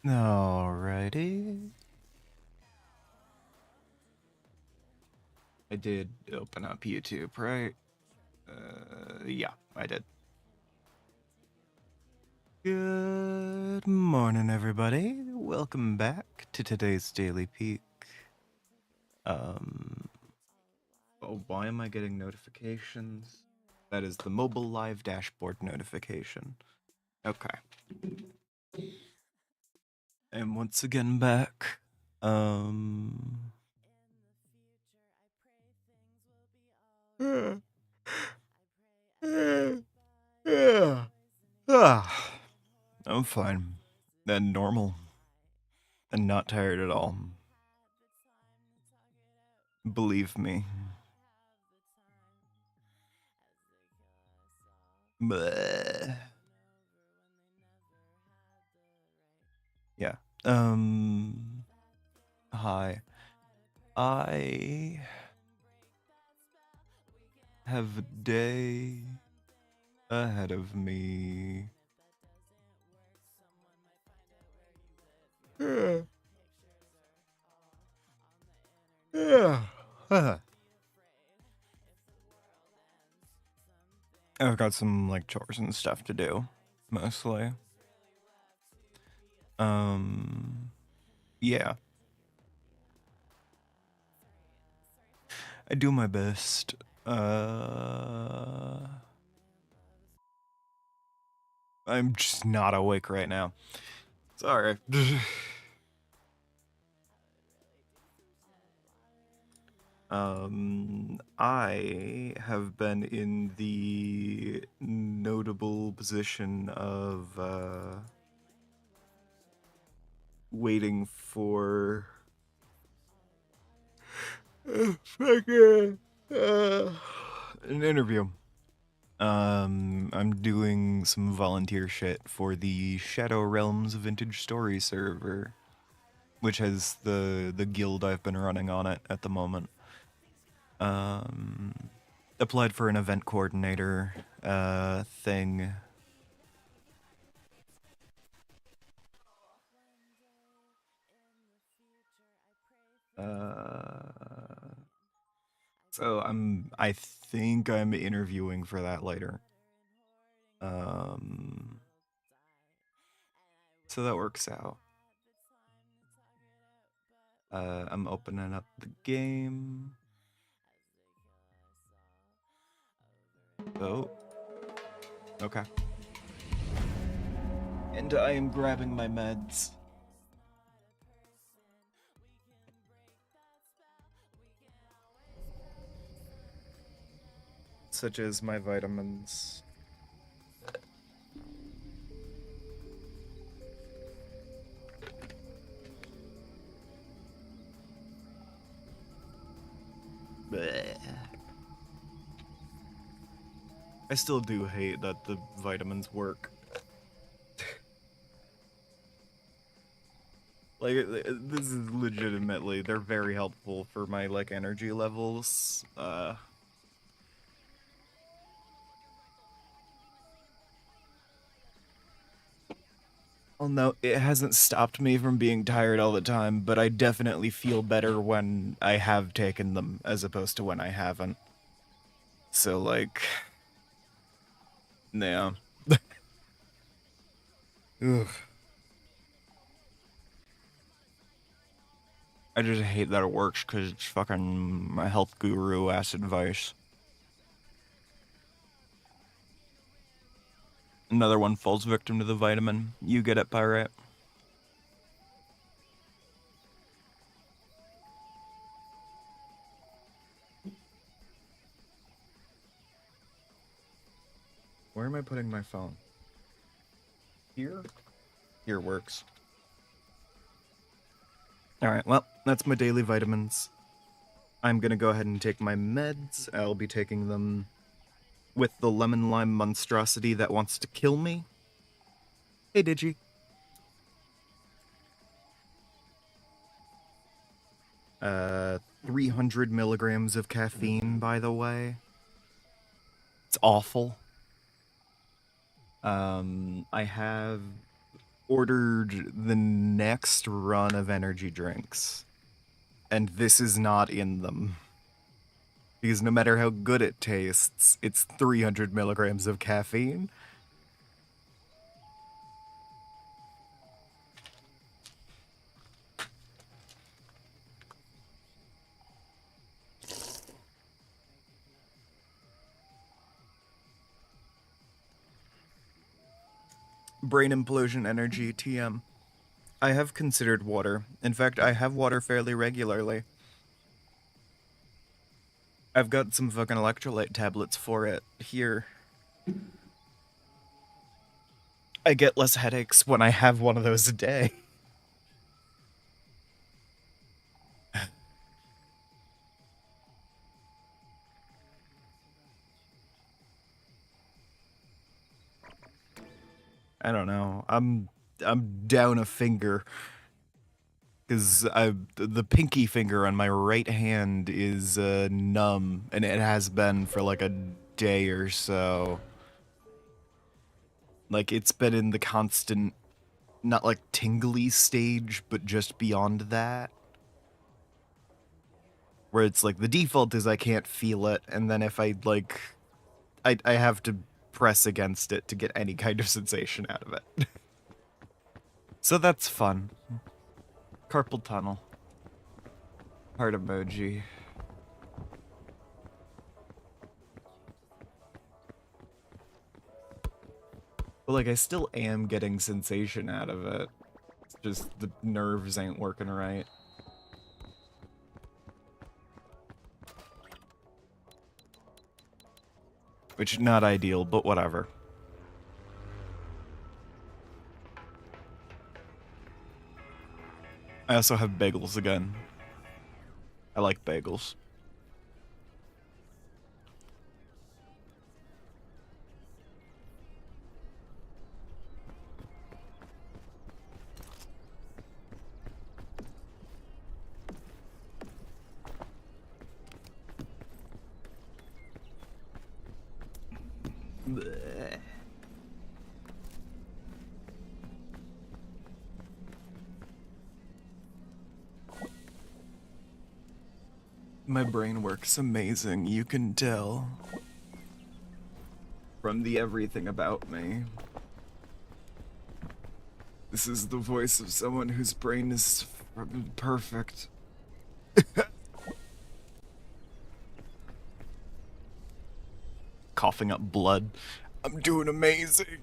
Alrighty. I did open up YouTube, right? Yeah, I did. Good morning, everybody. Welcome back to today's Daily Peek. Oh, why am I getting notifications? That is the mobile live dashboard notification. Okay. And once again back. I'm fine. And normal. And not tired at all. Believe me. Bleh. Yeah. Hi. I have a day ahead of me. I've got some like chores and stuff to do, mostly. Yeah. I do my best. I'm just not awake right now. Sorry. I have been in the notable position of waiting for an interview. I'm doing some volunteer shit for the Shadow Realms Vintage Story server, which has the guild I've been running on it at the moment. Applied for an event coordinator thing. So I think I'm interviewing for that later. So that works out. I'm opening up the game. Oh. Okay. And I am grabbing my meds. Such as my vitamins. Bleh. I still do hate that the vitamins work. Like, this is legitimately, they're very helpful for my, like, energy levels. Well, no, it hasn't stopped me from being tired all the time, but I definitely feel better when I have taken them as opposed to when I haven't. So, like, yeah. Ugh. I just hate that it works because it's fucking my health guru ass advice. Another one falls victim to the vitamin. You get it, Pirate. Where am I putting my phone? Here? Here works. Alright, well, that's my daily vitamins. I'm gonna go ahead and take my meds. I'll be taking them with the lemon lime monstrosity that wants to kill me. Hey, Digi. 300 milligrams of caffeine, by the way. It's awful. I have ordered the next run of energy drinks, and this is not in them. Because no matter how good it tastes, it's 300 milligrams of caffeine. Brain implosion energy, TM. I have considered water. In fact, I have water fairly regularly. I've got some fucking electrolyte tablets for it here. I get less headaches when I have one of those a day. I don't know. I'm down a finger because the pinky finger on my right hand is numb, and it has been for like a day or so. Like it's been in the constant, not like tingly stage, but just beyond that, where it's like the default is I can't feel it, and then if I like, I have to press against it to get any kind of sensation out of it. So that's fun. Carpal tunnel. Heart emoji. But like I still am getting sensation out of it. It's just the nerves ain't working right. Which, not ideal, but whatever. I also have bagels again. I like bagels. Blech. My brain works amazing, you can tell. From the everything about me. This is the voice of someone whose brain is perfect. Coughing up blood. I'm doing amazing.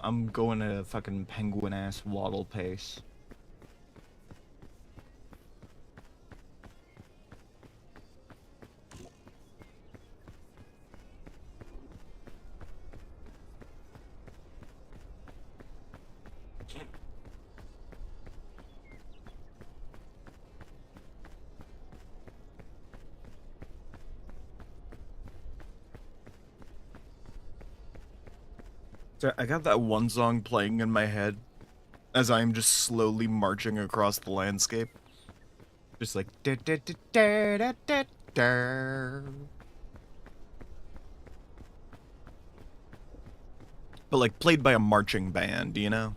I'm going at a fucking penguin ass waddle pace. So I got that one song playing in my head as I'm just slowly marching across the landscape. Just like da, da, da, da, da, da, da. But like played by a marching band, you know?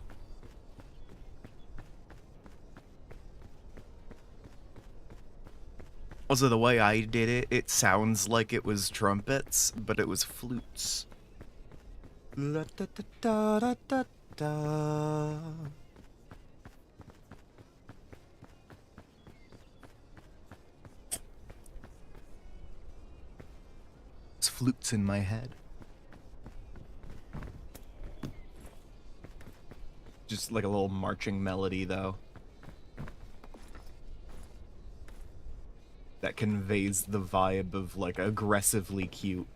Also, the way I did it, it sounds like it was trumpets, but it was flutes. La, da, da, da, da, da, da. It's flutes in my head. Just like a little marching melody, though. That conveys the vibe of, like, aggressively cute.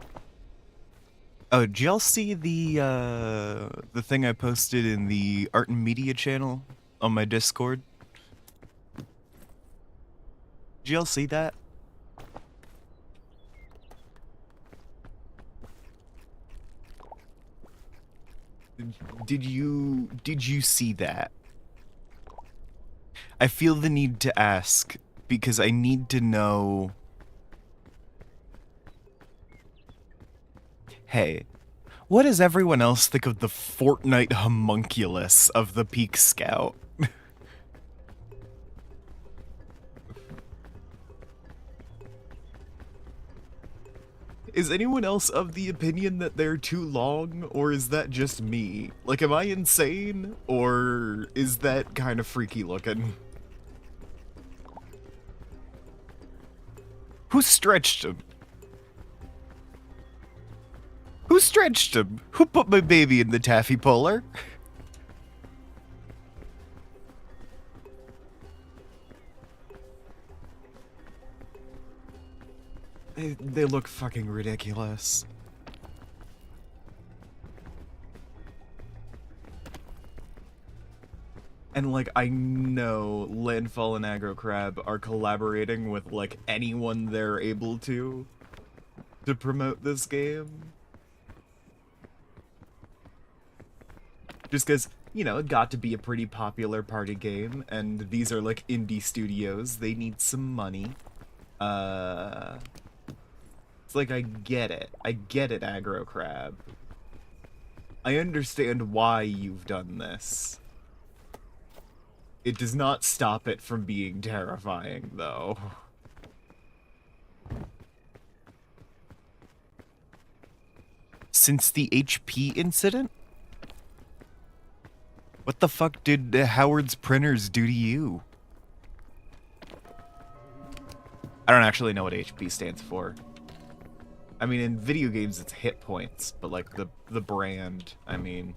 Oh, did y'all see the thing I posted in the Art and Media channel on my Discord? Did y'all see that? Did you see that? I feel the need to ask because I need to know. Hey, what does everyone else think of the Fortnite homunculus of the Peak Scout? Is anyone else of the opinion that they're too long, or is that just me? Like, am I insane, or is that kind of freaky looking? Who stretched him? Who stretched him? Who put my baby in the taffy puller? They look fucking ridiculous. And, like, I know Landfall and Aggro Crab are collaborating with, like, anyone they're able to promote this game. Just because, you know, it got to be a pretty popular party game, and these are, like, indie studios. They need some money. It's like, I get it. I get it, Aggro Crab. I understand why you've done this. It does not stop it from being terrifying, though. Since the HP incident? What the fuck did Howard's printers do to you? I don't actually know what HP stands for. I mean, in video games, it's hit points, but, like, the brand, I mean...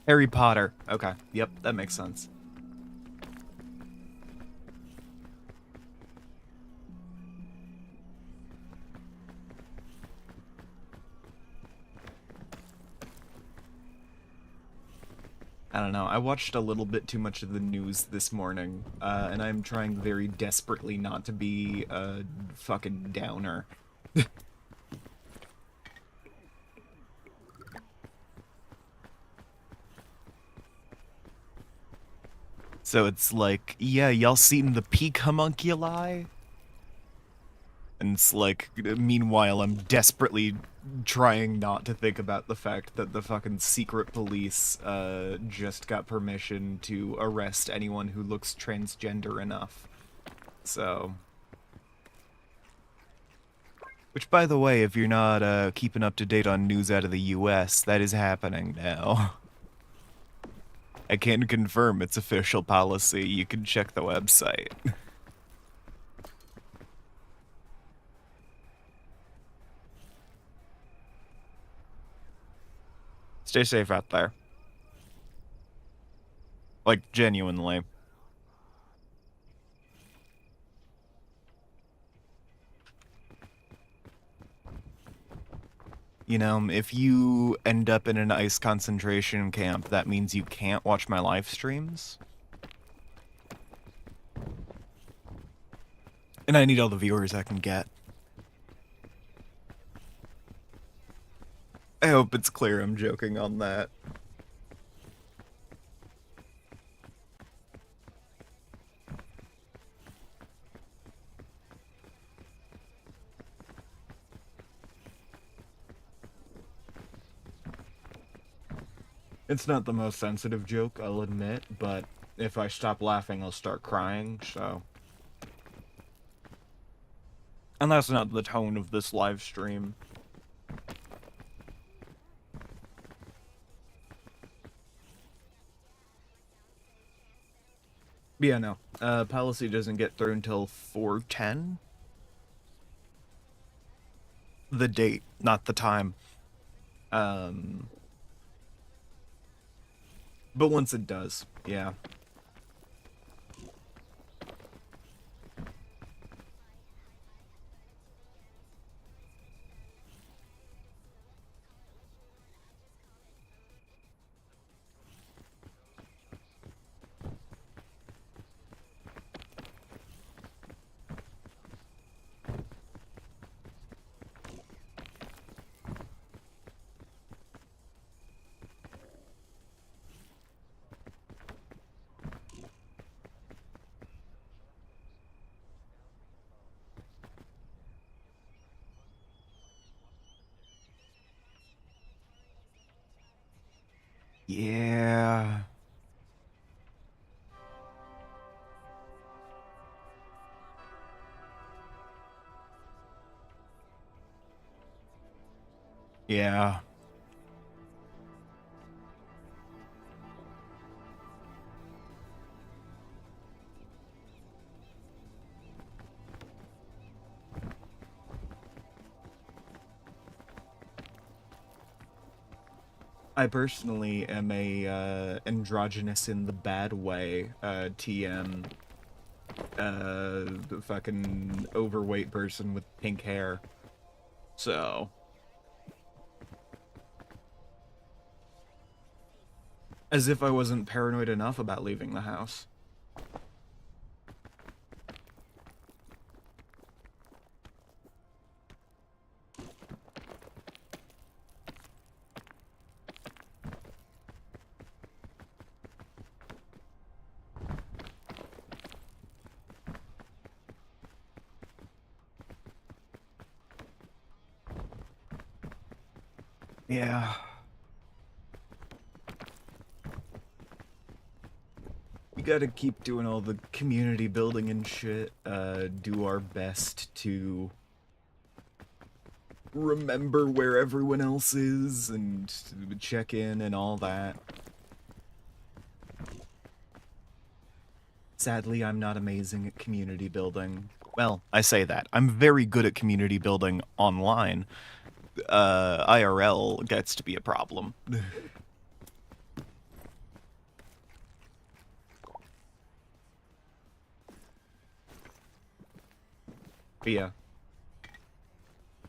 Harry Potter. Okay, yep, that makes sense. I don't know, I watched a little bit too much of the news this morning, and I'm trying very desperately not to be a fucking downer. So it's like, yeah, y'all seen the peak homunculi? And it's like, meanwhile, I'm desperately trying not to think about the fact that the fucking secret police just got permission to arrest anyone who looks transgender enough. So... Which, by the way, if you're not keeping up to date on news out of the US, that is happening now. I can confirm it's official policy. You can check the website. Stay safe out there. Like, genuinely. You know, if you end up in an ice concentration camp, that means you can't watch my live streams. And I need all the viewers I can get. I hope it's clear I'm joking on that. It's not the most sensitive joke, I'll admit, but if I stop laughing, I'll start crying, so... And that's not the tone of this live stream. Yeah, no. Policy doesn't get through until 4:10? The date, not the time. But once it does, yeah. Yeah. Yeah. I personally am a androgynous in the bad way TM fucking overweight person with pink hair. So, as if I wasn't paranoid enough about leaving the house. Yeah. We gotta keep doing all the community building and shit. Do our best to remember where everyone else is and check in and all that. Sadly, I'm not amazing at community building. Well, I say that. I'm very good at community building online. IRL gets to be a problem. But yeah.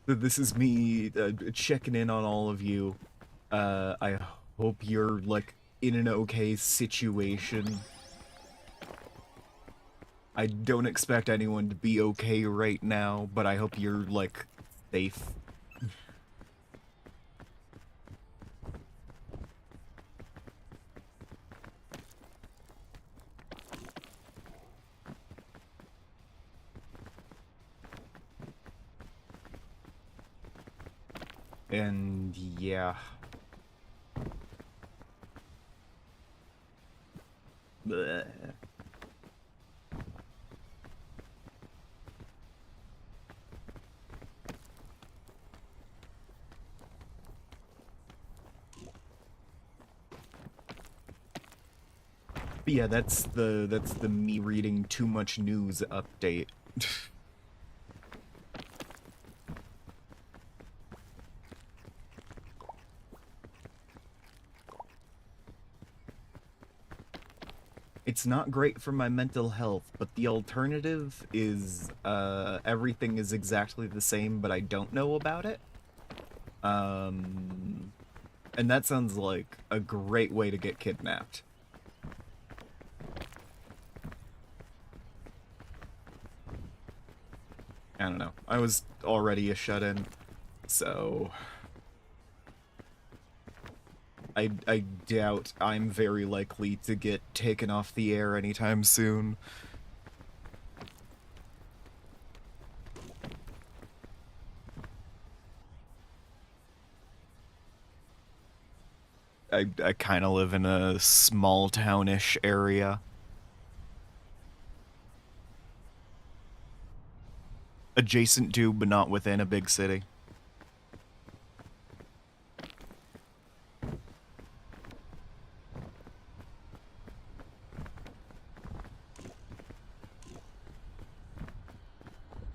This is me checking in on all of you. I hope you're, like, in an okay situation. I don't expect anyone to be okay right now, but I hope you're, like, safe. And yeah. Bleh. But yeah, that's the me reading too much news update. It's not great for my mental health, but the alternative is everything is exactly the same, but I don't know about it. And that sounds like a great way to get kidnapped. I don't know. I was already a shut-in, so I doubt I'm very likely to get taken off the air anytime soon. I kind of live in a small townish area. Adjacent to, but not within a big city.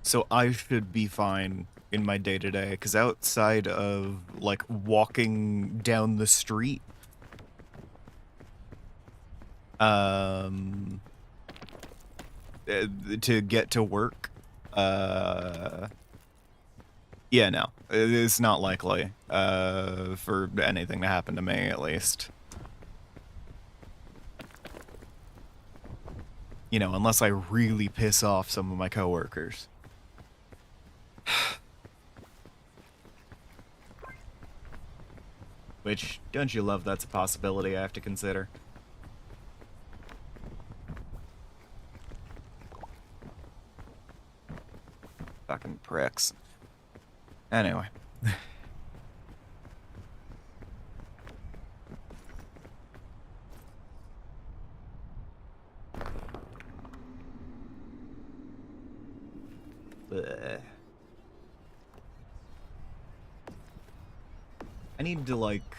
So I should be fine in my day-to-day, because outside of, like, walking down the street, to get to work, yeah, no, it's not likely, for anything to happen to me, at least. You know, unless I really piss off some of my coworkers. Which, don't you love that's a possibility I have to consider? Fucking pricks. Anyway. I need to, like,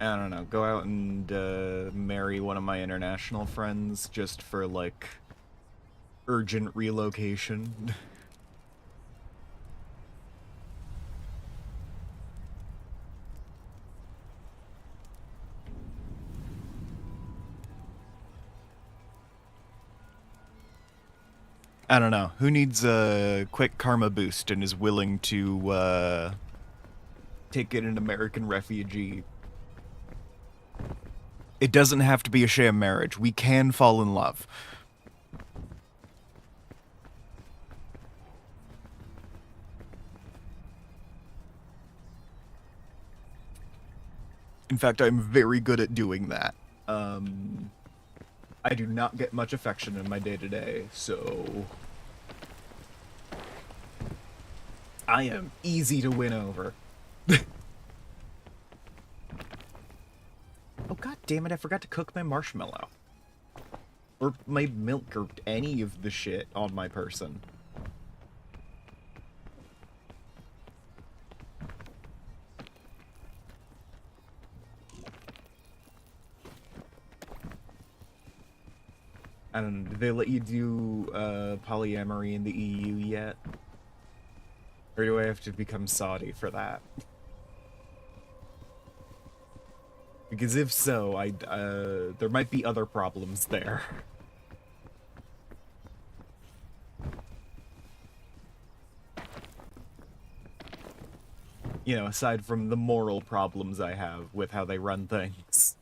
I don't know, go out and marry one of my international friends just for, like, urgent relocation. I don't know. Who needs a quick karma boost and is willing to take in an American refugee? It doesn't have to be a sham marriage. We can fall in love. In fact, I'm very good at doing that. I do not get much affection in my day-to-day, so I am easy to win over. Oh, god damn it, I forgot to cook my marshmallow. Or my milk, or any of the shit on my person. I don't know, did they let you do polyamory in the EU yet? Or do I have to become Saudi for that? Because if so, there might be other problems there. You know, aside from the moral problems I have with how they run things.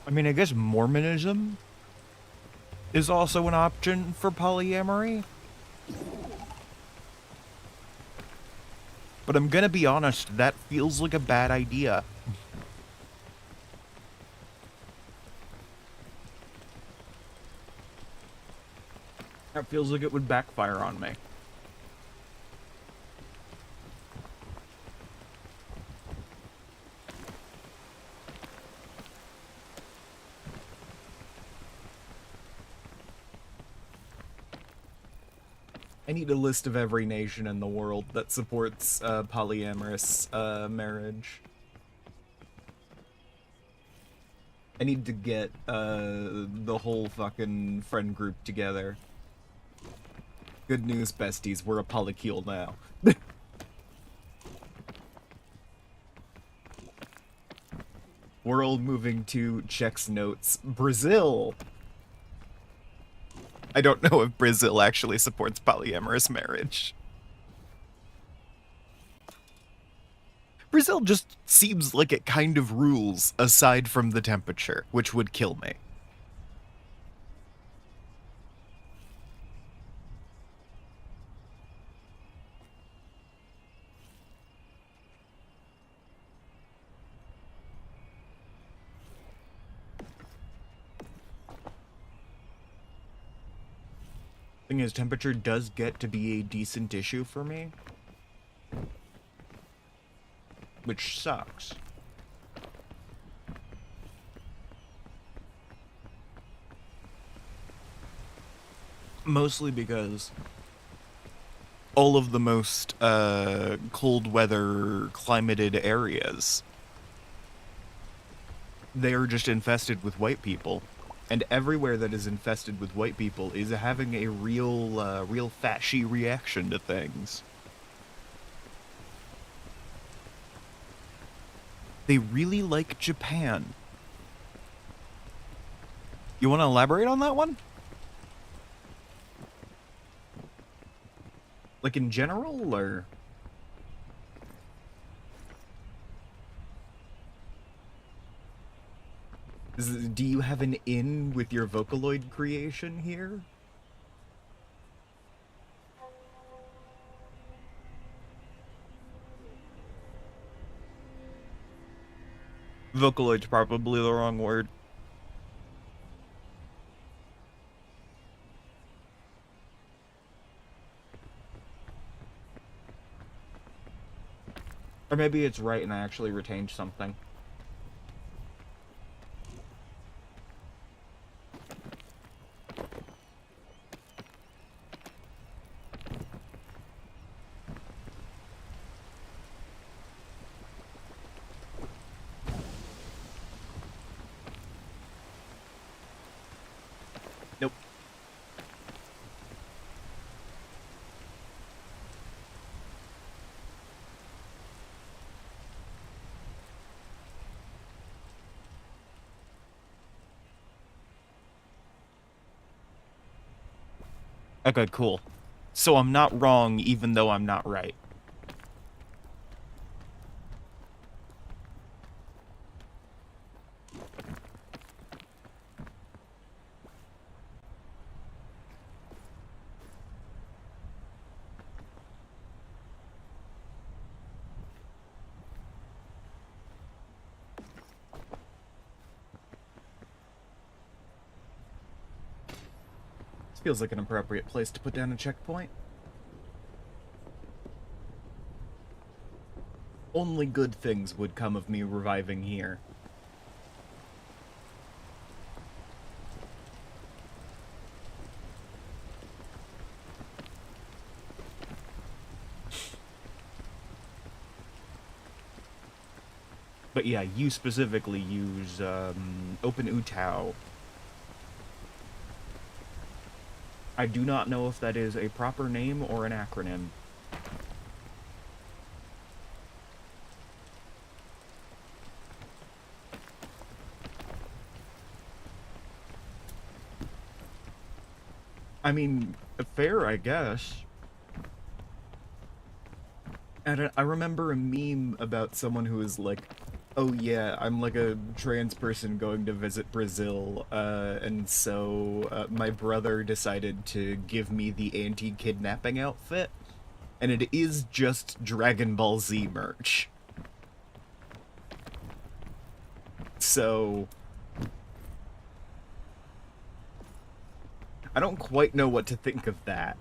I mean, I guess Mormonism is also an option for polyamory. But I'm gonna be honest, that feels like a bad idea. That feels like it would backfire on me. I need a list of every nation in the world that supports polyamorous marriage. I need to get the whole fucking friend group together. Good news, besties, we're a polycule now. World moving to checks notes. Brazil! I don't know if Brazil actually supports polyamorous marriage. Brazil just seems like it kind of rules, aside from the temperature, which would kill me. Thing is, temperature does get to be a decent issue for me. Which sucks. Mostly because all of the most cold weather climated areas, they are just infested with white people. And everywhere that is infested with white people is having a real fashy reaction to things. They really like Japan. You want to elaborate on that one? Like in general, or? Do you have an in with your Vocaloid creation here? Vocaloid's probably the wrong word. Or maybe it's right and I actually retained something. Nope. Okay, cool. So I'm not wrong even though I'm not right. This feels like an appropriate place to put down a checkpoint. Only good things would come of me reviving here. But yeah, you specifically use Open Utao. I do not know if that is a proper name or an acronym. I mean, fair, I guess. And I remember a meme about someone who was like, oh yeah, I'm like a trans person going to visit Brazil, and so my brother decided to give me the anti-kidnapping outfit, and it is just Dragon Ball Z merch. So I don't quite know what to think of that.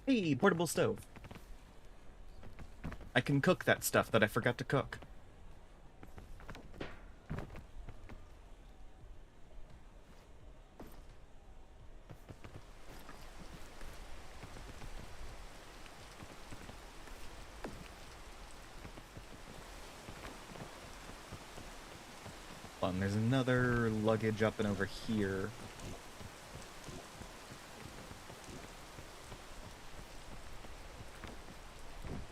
Hey, portable stove. I can cook that stuff that I forgot to cook. Hold on, there's another luggage up and over here.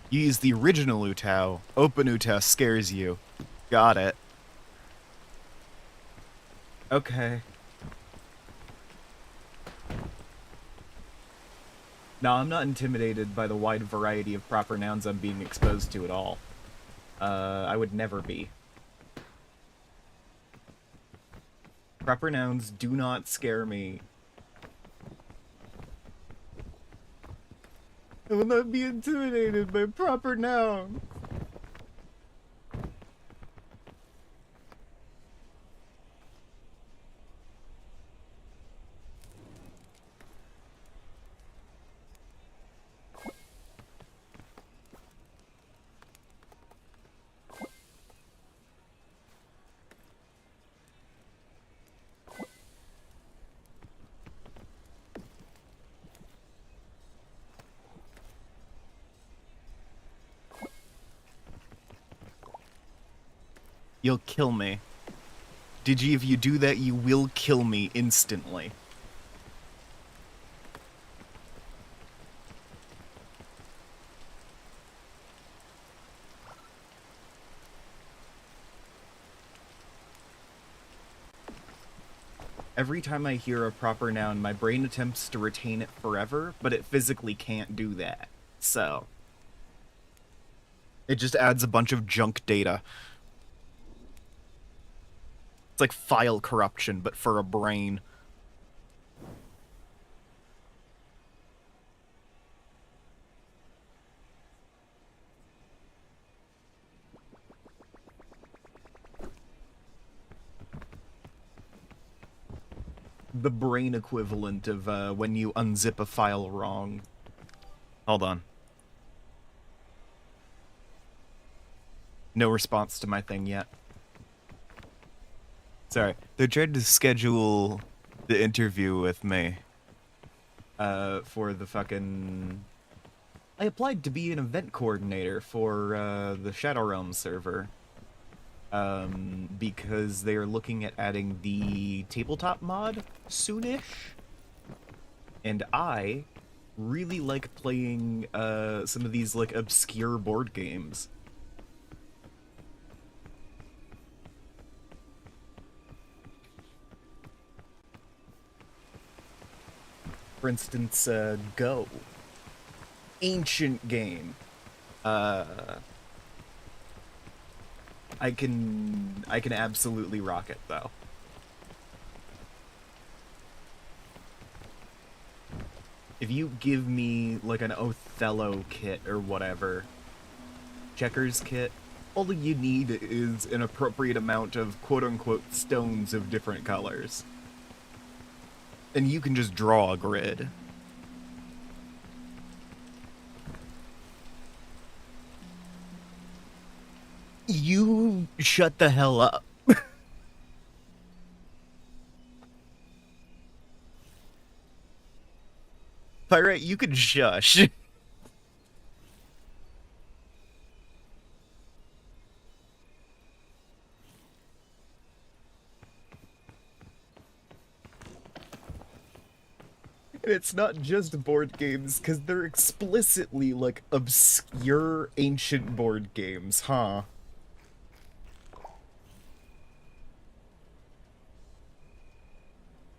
You use the original Utao. Open Utao scares you. Got it. Okay. No, I'm not intimidated by the wide variety of proper nouns I'm being exposed to at all. I would never be. Proper nouns do not scare me. I will not be intimidated by proper nouns. You'll kill me. Digi, if you do that, you will kill me instantly. Every time I hear a proper noun, my brain attempts to retain it forever, but it physically can't do that. So it just adds a bunch of junk data. It's like file corruption, but for a brain. the brain equivalent of when you unzip a file wrong. Hold on. No response to my thing yet. Sorry, they're trying to schedule the interview with me. For the fucking... I applied to be an event coordinator for, the Shadow Realm server. Because they are looking at adding the tabletop mod soonish. And I really like playing, some of these, like, obscure board games. For instance, Go. Ancient game. I can absolutely rock it, though. If you give me, like, an Othello kit or whatever, checkers kit, all you need is an appropriate amount of quote-unquote stones of different colors. And you can just draw a grid. You shut the hell up. Pirate, you can shush. And it's not just board games, because they're explicitly, like, obscure ancient board games, huh?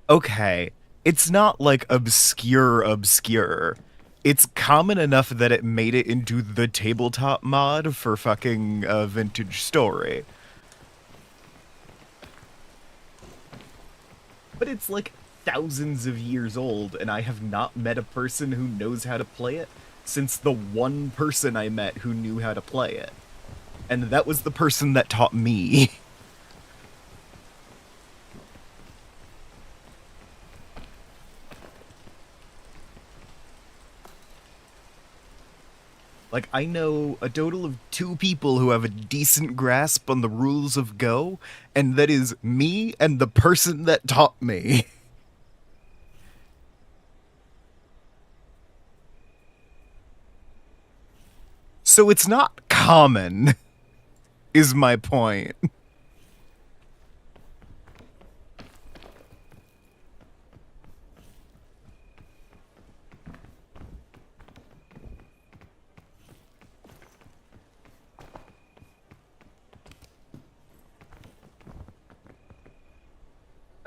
Okay, it's not, like, obscure. It's common enough that it made it into the tabletop mod for fucking Vintage Story. But it's, like, thousands of years old, and I have not met a person who knows how to play it since the one person I met who knew how to play it. And that was the person that taught me. Like, I know a total of 2 people who have a decent grasp on the rules of Go, and that is me and the person that taught me. So it's not common, is my point.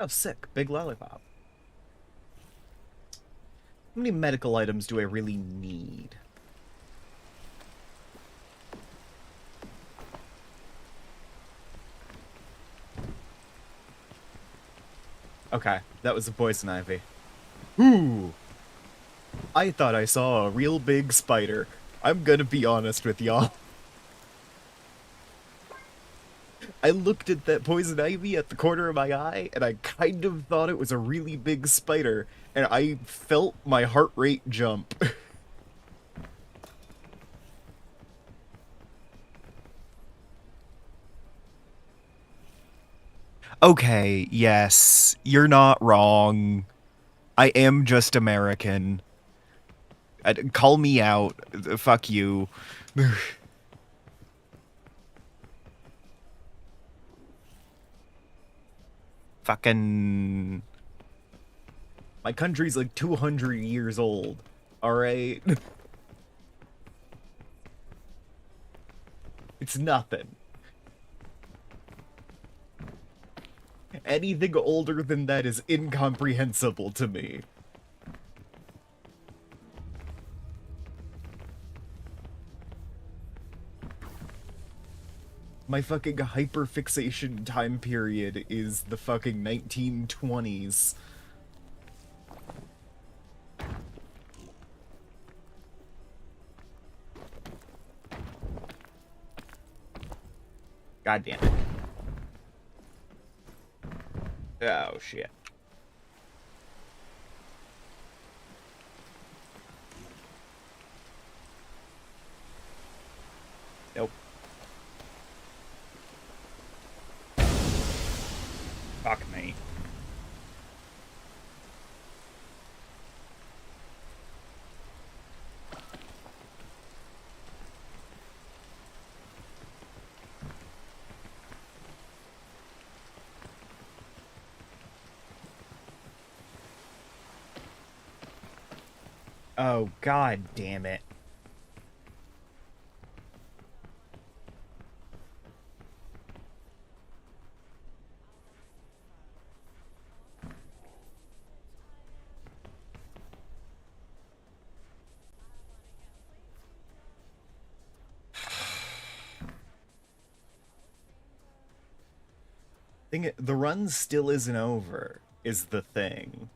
Oh, sick. Big lollipop. How many medical items do I really need? Okay, that was a poison ivy. Ooh! I thought I saw a real big spider. I'm gonna be honest with y'all. I looked at that poison ivy at the corner of my eye, and I kind of thought it was a really big spider, and I felt my heart rate jump. Okay, yes, you're not wrong. I am just American. Call me out. Fuck you. Fucking... My country's like 200 years old. Alright? It's nothing. Anything older than that is incomprehensible to me. My fucking hyperfixation time period is the fucking 1920s. God damn it. Oh, shit. Nope. Fuck me. Oh, god damn it. The run still isn't over, is the thing.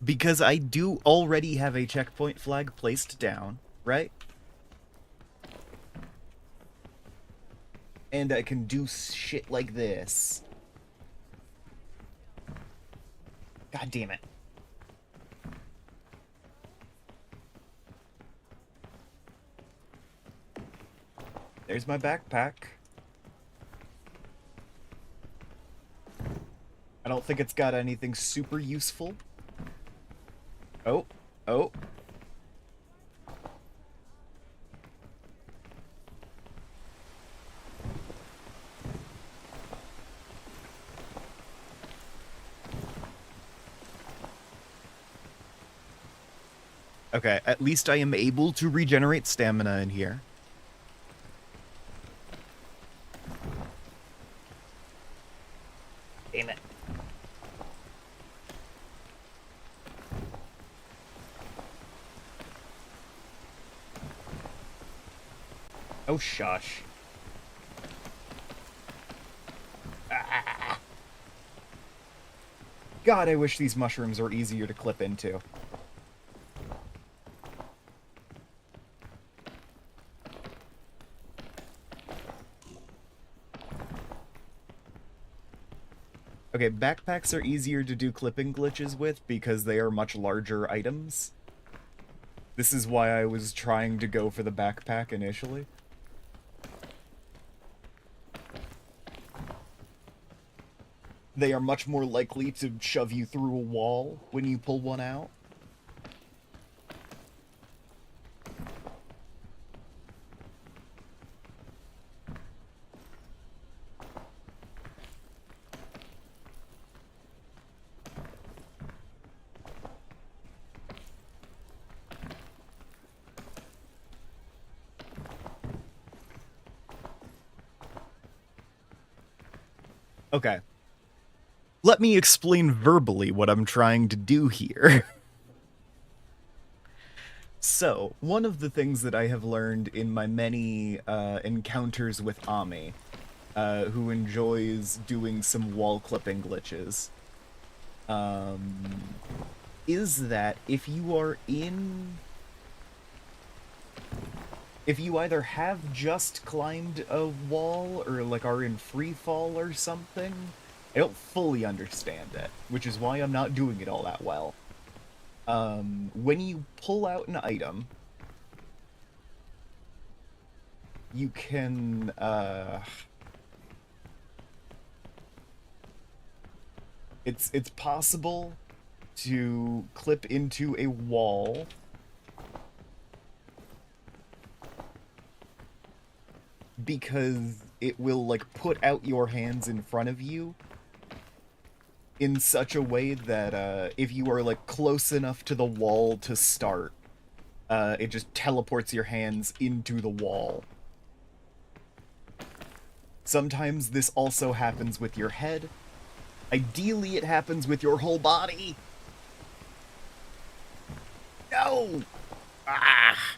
Because I do already have a checkpoint flag placed down, right? And I can do shit like this. God damn it. There's my backpack. I don't think it's got anything super useful. Oh, oh. Okay, at least I am able to regenerate stamina in here. Damn it. Oh, shush. Ah. God, I wish these mushrooms were easier to clip into. Okay, backpacks are easier to do clipping glitches with because they are much larger items. This is why I was trying to go for the backpack initially. They are much more likely to shove you through a wall when you pull one out. Okay. Let me explain verbally what I'm trying to do here. So, one of the things that I have learned in my many encounters with Ami, who enjoys doing some wall clipping glitches, is that if you are in... If you either have just climbed a wall or like are in free fall or something, I don't fully understand it, which is why I'm not doing it all that well. When you pull out an item, you can, it's possible to clip into a wall because it will, like, put out your hands in front of you in such a way that, if you are, like, close enough to the wall to start, it just teleports your hands into the wall. Sometimes this also happens with your head. Ideally, it happens with your whole body. No! Ah!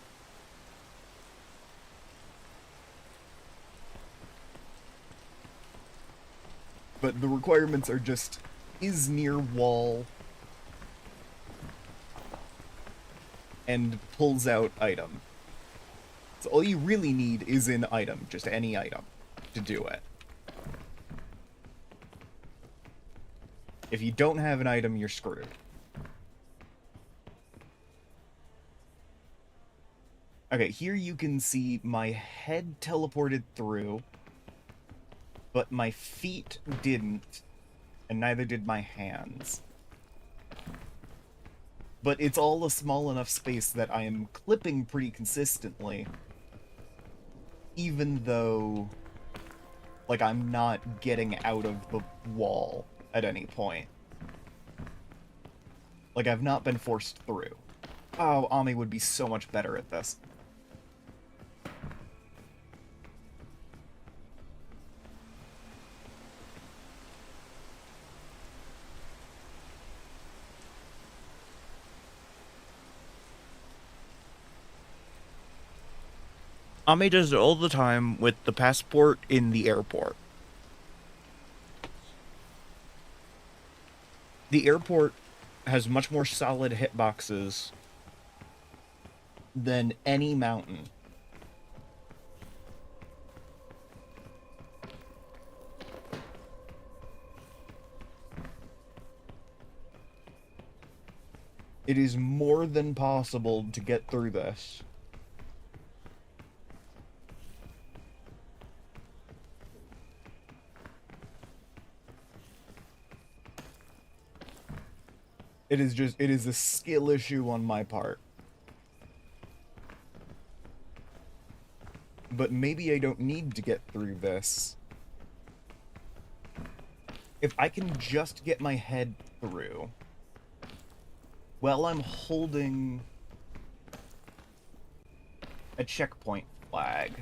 But the requirements are just, is near wall, and pulls out item. So all you really need is an item, just any item, to do it. If you don't have an item, you're screwed. Okay, here you can see my head teleported through, but my feet didn't, and neither did my hands. But it's all a small enough space that I am clipping pretty consistently, even though, like, I'm not getting out of the wall at any point. Like, I've not been forced through. Oh, Ami would be so much better at this. Ami does it all the time with the passport in the airport. The airport has much more solid hitboxes than any mountain. It is more than possible to get through this. It is a skill issue on my part. But maybe I don't need to get through this. If I can just get my head through while I'm holding a checkpoint flag,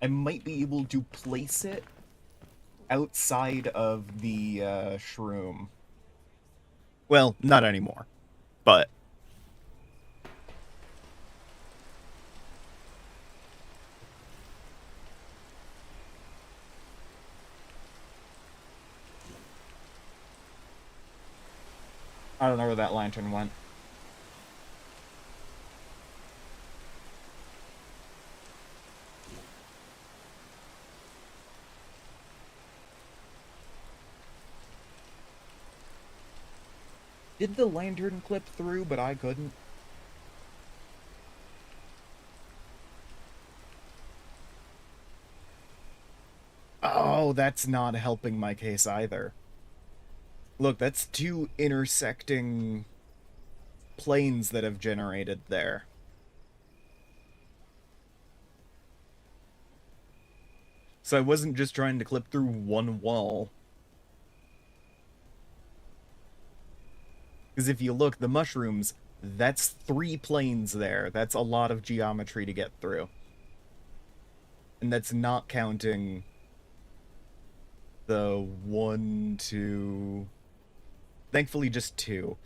I might be able to place it outside of the shroom. Well, not anymore, but... I don't know where that lantern went. Did the lantern clip through, but I couldn't? Oh, that's not helping my case either. Look, that's two intersecting planes that have generated there. So I wasn't just trying to clip through one wall. Because if you look, the mushrooms, that's 3 planes there. That's a lot of geometry to get through. And that's not counting the 1, 2... Thankfully, just 2.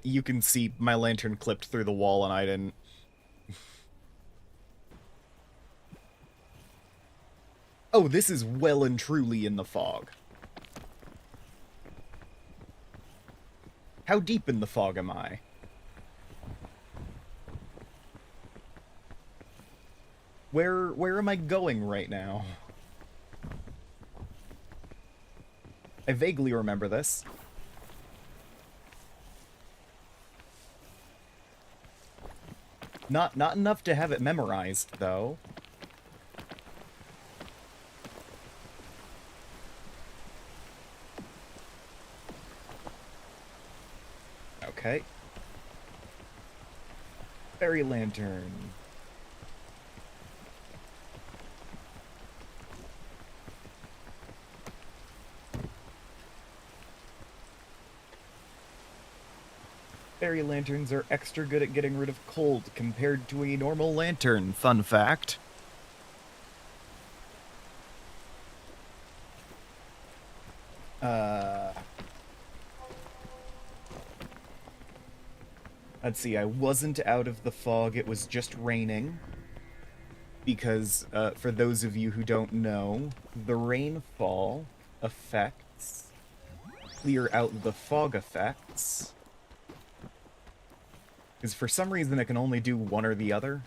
You can see my lantern clipped through the wall and I didn't. Oh, this is well and truly in the fog. How deep in the fog am I? Where am I going right now? I vaguely remember this. Not enough to have it memorized, though. Okay. Fairy lantern. Fairy lanterns are extra good at getting rid of cold compared to a normal lantern, fun fact. Let's see, I wasn't out of the fog, it was just raining. Because, for those of you who don't know, the rainfall effects clear out the fog effects. Because for some reason it can only do one or the other.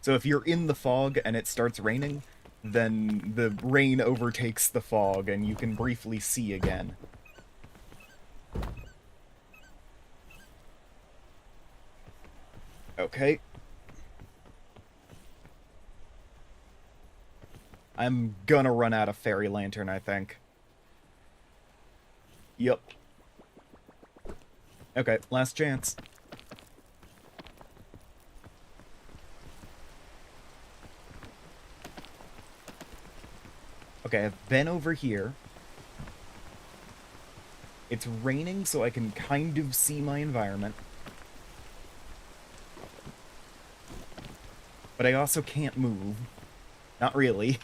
So if you're in the fog and it starts raining, then the rain overtakes the fog and you can briefly see again. Okay. I'm gonna run out of fairy lantern, I think. Yep. Okay, last chance. Okay, I've been over here. It's raining, so I can kind of see my environment. But I also can't move. Not really.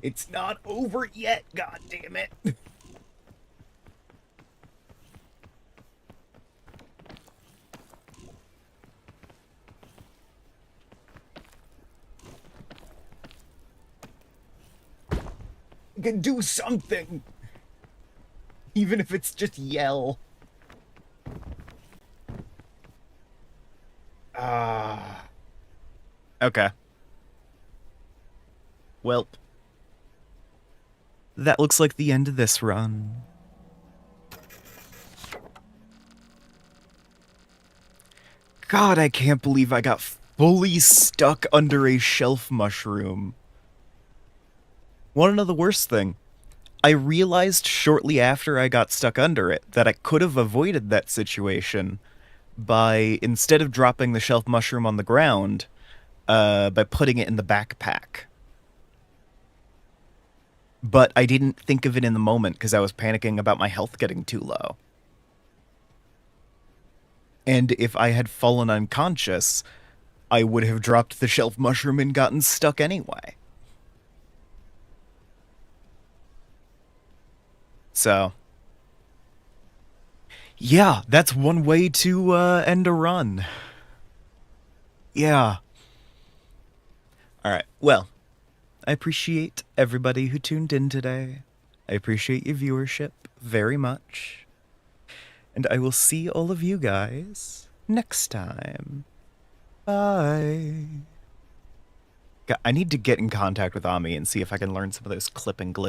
It's not over yet, god damn it. I can do something. Even if it's just yell. Okay. Welp. That looks like the end of this run. God, I can't believe I got fully stuck under a shelf mushroom. Wanna know the worst thing? I realized shortly after I got stuck under it that I could have avoided that situation by, instead of dropping the shelf mushroom on the ground, by putting it in the backpack. But I didn't think of it in the moment because I was panicking about my health getting too low. And if I had fallen unconscious, I would have dropped the shelf mushroom and gotten stuck anyway. So, yeah, that's one way to end a run. Yeah. Alright, well, I appreciate everybody who tuned in today. I appreciate your viewership very much. And I will see all of you guys next time. Bye. I need to get in contact with Ami and see if I can learn some of those clip and glitch